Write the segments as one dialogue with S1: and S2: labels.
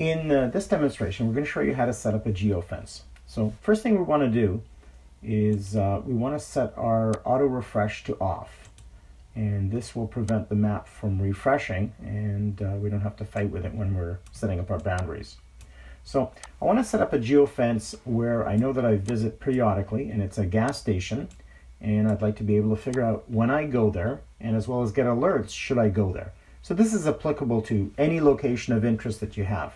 S1: In this demonstration, we're going to show you how to set up a Geo-Fence. So first thing we want to do is we want to set our auto refresh to off. And this will prevent the map from refreshing, and we don't have to fight with it when we're setting up our boundaries. So I want to set up a Geo-Fence where I know that I visit periodically, and it's a gas station, and I'd like to be able to figure out when I go there, and as well as get alerts should I go there. So this is applicable to any location of interest that you have.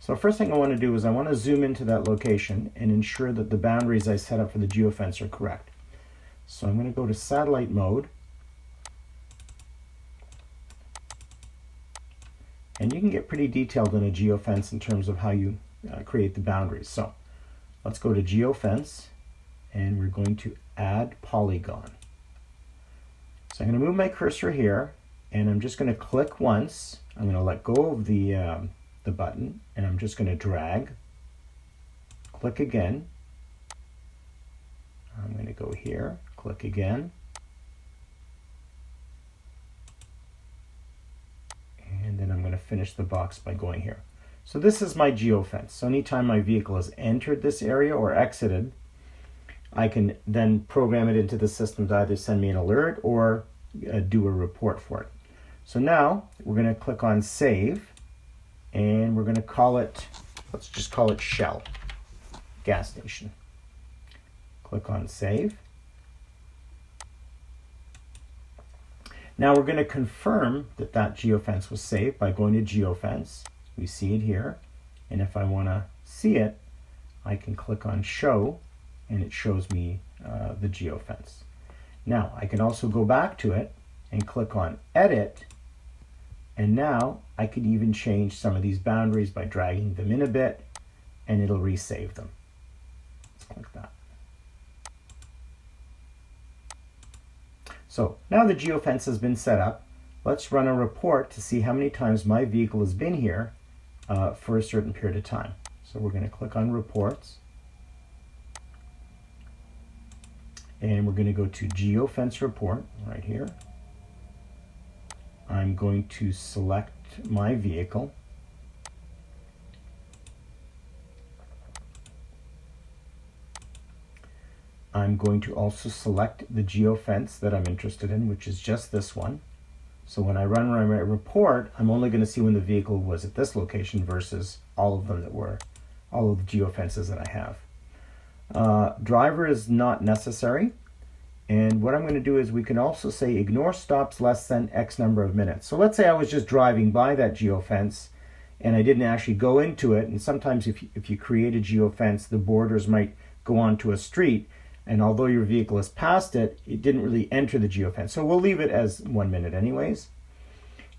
S1: So first thing I want to do is I want to zoom into that location and ensure that the boundaries I set up for the Geo-Fence are correct. So I'm going to go to satellite mode. And you can get pretty detailed in a Geo-Fence in terms of how you create the boundaries. So let's go to Geo-Fence, and we're going to add polygon. So I'm going to move my cursor here, and I'm just going to click once. I'm going to let go of the button, and I'm just going to drag, click again. I'm going to go here, click again, and then I'm going to finish the box by going here. So this is my Geo-Fence. So anytime my vehicle has entered this area or exited, I can then program it into the system to either send me an alert or do a report for it. So now we're going to click on Save, and we're going to call it, let's just call it Shell gas station. Click on Save. Now we're going to confirm that that Geo-Fence was saved by going to Geo-Fence. We see it here, and if I want to see it, I can click on Show, and it shows me the Geo-Fence. Now I can also go back to it and click on Edit, and now I could even change some of these boundaries by dragging them in a bit, and it'll resave them. Let's click that. So now the Geo-Fence has been set up. Let's run a report to see how many times my vehicle has been here for a certain period of time. So we're going to click on Reports, and we're going to go to Geo-Fence Report right here. I'm going to select my vehicle. I'm going to also select the Geo-Fence that I'm interested in, which is just this one. So when I run my report, I'm only going to see when the vehicle was at this location versus all of them that were, all of the Geo-Fences that I have. Driver is not necessary. And what I'm going to do is we can also say ignore stops less than X number of minutes. So let's say I was just driving by that Geo-Fence and I didn't actually go into it. And sometimes if you create a Geo-Fence, the borders might go onto a street. And although your vehicle has passed it, it didn't really enter the Geo-Fence. So we'll leave it as 1 minute anyways.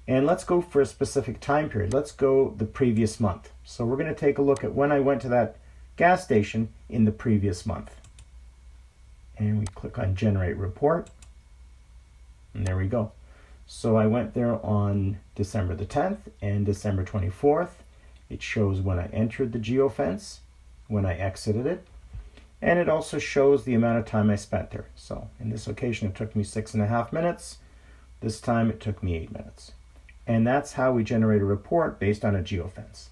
S1: And let's go for a specific time period. Let's go the previous month. So we're going to take a look at when I went to that gas station in the previous month. And we click on Generate Report. And there we go. So I went there on December the 10th and December 24th. It shows when I entered the Geo-Fence, when I exited it, and it also shows the amount of time I spent there. So in this occasion, it took me 6.5 minutes. This time it took me 8 minutes. And that's how we generate a report based on a Geo-Fence.